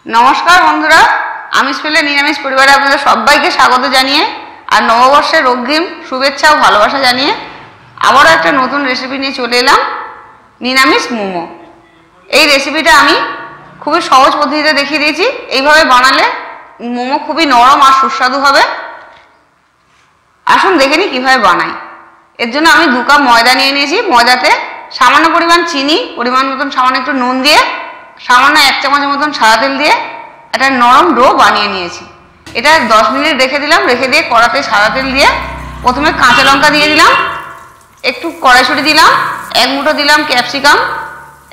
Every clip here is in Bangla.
नमस्कार बंधुरा आमिष पेले निरामिष परिवारे आपनादेर सबाइके स्वागत जानिए और नवबर्षेर अग्रिम शुभेच्छा और भालोबासा जानिए आबारो एकटा नतून रेसिपि निये चले एलाम निरामिष मोमो। এই রেসিপিটা আমি খুবই সহজ পদ্ধতিতে দেখিয়ে দিয়েছি। এইভাবে বানালে মোমো খুবই নরম আর সুস্বাদু হবে। আসুন দেখে নিই কিভাবে বানাই। এর জন্য আমি 2 কাপ ময়দা নিয়ে নিয়েছি। ময়দাতে সামান্য পরিমাণ চিনি, পরিমাণ মতন সামান্য একটু নুন দিয়ে, সামান্য 1 চামচের মতন সাদা তেল দিয়ে একটা নরম ডো বানিয়ে নিয়েছি। এটা 10 মিনিট রেখে দিলাম। রেখে দিয়ে কড়াতে সাদা তেল দিয়ে প্রথমে কাঁচা লঙ্কা দিয়ে দিলাম, একটু কড়াইশুঁটি দিলাম, 1 মুঠো দিলাম ক্যাপসিকাম,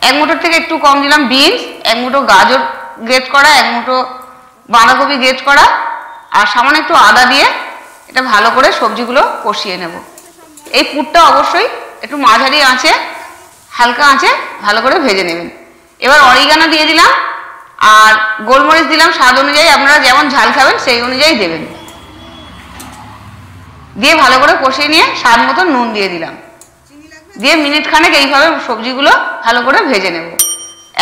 1 মুঠোর থেকে একটু কম দিলাম বিনস, 1 মুঠো গাজর গ্রেট করা, 1 মুঠো বাঁধাকপি গ্রেট করা আর সামান্য একটু আদা দিয়ে এটা ভালো করে সবজিগুলো কষিয়ে নেব। এই পুরটা অবশ্যই একটু মাঝারি আঁচে হালকা আঁচে ভালো করে ভেজে নেবেন। এবার অরিগানো দিয়ে দিলাম আর গোলমরিচ দিলাম স্বাদ অনুযায়ী, আপনারা যেমন ঝাল খাবেন সেই অনুযায়ী দেবেন। দিয়ে ভালো করে কষিয়ে নিয়ে স্বাদ মতো নুন দিয়ে দিলাম। দিয়ে মিনিট খানেক এইভাবে সবজিগুলো ভালো করে ভেজে নেব।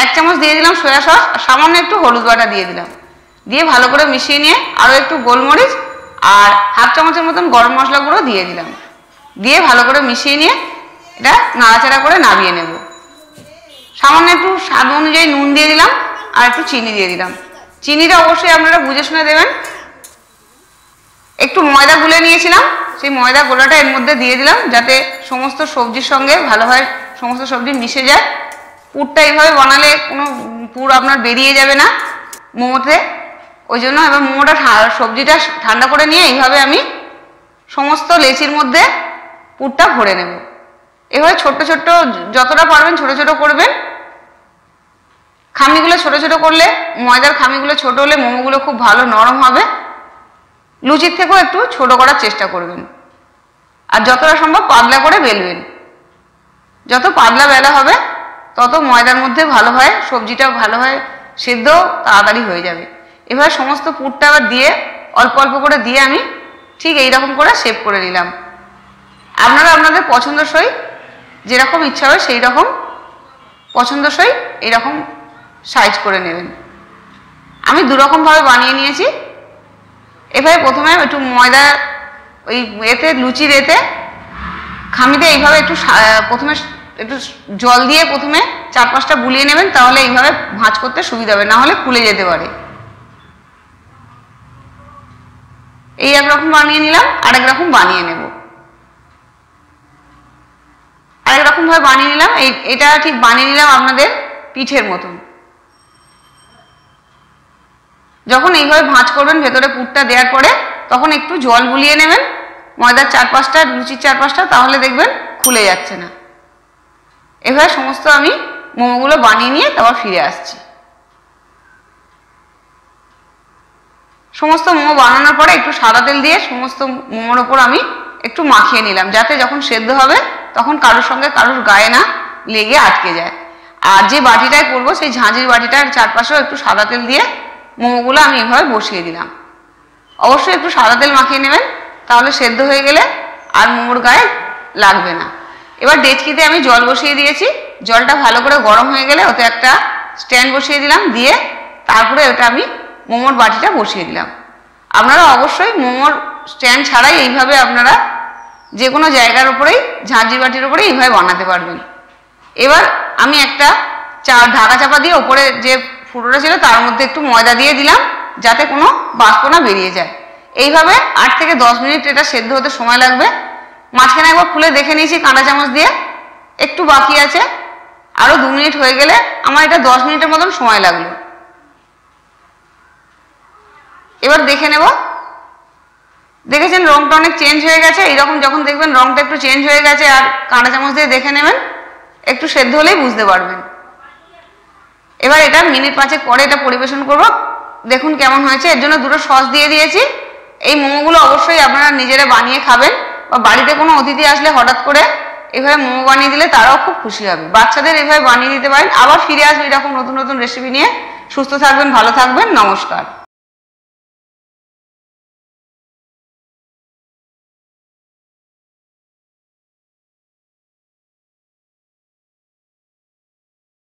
1 চামচ দিয়ে দিলাম সয়া সস, সামান্য একটু হলুদ বাটা দিয়ে দিলাম। দিয়ে ভালো করে মিশিয়ে নিয়ে আরও একটু গোলমরিচ আর 1/2 চামচের মতন গরম মশলা গুঁড়ো দিয়ে দিলাম। দিয়ে ভালো করে মিশিয়ে নিয়ে এটা নাড়াচাড়া করে নামিয়ে নেব। সামান্য একটু স্বাদ অনুযায়ী নুন দিয়ে দিলাম আর একটু চিনি দিয়ে দিলাম। চিনিটা অবশ্যই আপনারা বুঝে শুনে দেবেন। একটু ময়দা গুলে নিয়েছিলাম, সেই ময়দা গোলাটা এর মধ্যে দিয়ে দিলাম যাতে সমস্ত সবজির সঙ্গে ভালোভাবে সমস্ত সবজি মিশে যায়। পুরটা এইভাবে বানালে কোনো পুর আপনার বেরিয়ে যাবে না মোমোতে। ওই জন্য এবার মোমোটা সবজিটা ঠান্ডা করে নিয়ে এইভাবে আমি সমস্ত লেচির মধ্যে পুরটা ভরে নেব। এভাবে ছোট্ট ছোট্ট যতটা পারবেন ছোট ছোট করবেন। খামিগুলো ছোট ছোট করলে, ময়দার খামিগুলো ছোট হলে মোমোগুলো খুব ভালো নরম হবে। লুচির থেকেও একটু ছোট করার চেষ্টা করবেন আর যতটা সম্ভব পাতলা করে বেলবেন। যত পাতলা বেলা হবে তত ময়দার মধ্যে ভালো হয়, সবজিটা ভালো হয়, সেদ্ধ তাড়াতাড়ি হয়ে যাবে। এভাবে সমস্ত পুরটা আবার দিয়ে অল্প অল্প করে দিয়ে আমি ঠিক এইরকম করে শেপ করে নিলাম। আপনারা আপনাদের পছন্দসই যেরকম ইচ্ছা হয় সেই রকম পছন্দসই এইরকম সাইজ করে নেবেন। আমি 2 রকমভাবে বানিয়ে নিয়েছি। এভাবে প্রথমে একটু ময়দা ওই এতে লুচির এতে খামিতে এইভাবে একটু প্রথমে একটু জল দিয়ে প্রথমে 4-5টা বুলিয়ে নেবেন, তাহলে এইভাবে ভাঁজ করতে সুবিধা হবে, না হলে খুলে যেতে পারে। এই একরকম বানিয়ে নিলাম, আরেক রকম বানিয়ে নেব। আরেক রকম ভাবে বানিয়ে নিলাম। এটা ঠিক বানিয়ে নিলাম আপনাদের পিঠের মতন। যখন এইভাবে ভাঁজ করবেন ভেতরে পুরটা দেওয়ার পরে তখন একটু জল বুলিয়ে নেবেন ময়দার 4-5টা, লুচির 4-5টা, তাহলে দেখবেন খুলে যাচ্ছে না। এভাবে সমস্ত আমি মোমোগুলো বানিয়ে নিয়ে তারপর ফিরে আসছি। সমস্ত মোমো বানানোর পরে একটু সাদা তেল দিয়ে সমস্ত মোমোর ওপর আমি একটু মাখিয়ে নিলাম যাতে যখন সেদ্ধ হবে তখন কারোর সঙ্গে কারোর গায়ে না লেগে আটকে যায়। আর যে বাটিটায় করবো সেই ঝাঁঝির বাটিটার চারপাশেও একটু সাদা তেল দিয়ে মোমোগুলো আমি এভাবে বসিয়ে দিলাম। অবশ্যই একটু সাদা তেল মাখিয়ে নেবেন, তাহলে সেদ্ধ হয়ে গেলে আর মোমোর গায়ে লাগবে না। এবার ডেচকিতে আমি জল বসিয়ে দিয়েছি। জলটা ভালো করে গরম হয়ে গেলে ওতে একটা স্ট্যান্ড বসিয়ে দিলাম, দিয়ে তারপরে ওটা আমি মোমোর বাটিটা বসিয়ে দিলাম। আপনারা অবশ্যই মোমোর স্ট্যান্ড ছাড়াই এইভাবে আপনারা যে কোনো জায়গার উপরেই ঝাঁঝির বাটির উপরে এইভাবে বানাতে পারবেন। এবার আমি একটা ঢাকা চাপা দিয়ে ওপরে যে ফুটোটা ছিল তার মধ্যে একটু ময়দা দিয়ে দিলাম যাতে কোনো বাষ্প না বেরিয়ে যায়। এইভাবে 8 থেকে 10 মিনিট এটা সেদ্ধ হতে সময় লাগবে। মাঝখানে একবার খুলে দেখে নিয়েছি কাঁটা চামচ দিয়ে, একটু বাকি আছে, আরও 2 মিনিট হয়ে গেলে আমার এটা 10 মিনিটের মতন সময় লাগলো। এবার দেখে নেব। দেখেছেন রংটা অনেক চেঞ্জ হয়ে গেছে। এইরকম যখন দেখবেন রংটা একটু চেঞ্জ হয়ে গেছে আর কাঁটা চামচ দিয়ে দেখে নেবেন, একটু সেদ্ধ হলেই বুঝতে পারবেন। এবার এটা মিনিট 5 পরে এটা পরিবেশন করব। দেখুন কেমন হয়েছে। এর জন্য 2টো সস দিয়ে দিয়েছি। এই মোমোগুলো অবশ্যই আপনারা নিজেরা বানিয়ে খাবেন, বা বাড়িতে কোনো অতিথি আসলে হঠাৎ করে এভাবে মোমো বানিয়ে দিলে তারাও খুব খুশি হবে। বাচ্চাদের এভাবে বানিয়ে দিতে পারেন। আবার ফিরে আসবে এরকম নতুন নতুন রেসিপি নিয়ে। সুস্থ থাকবেন, ভালো থাকবেন, নমস্কার।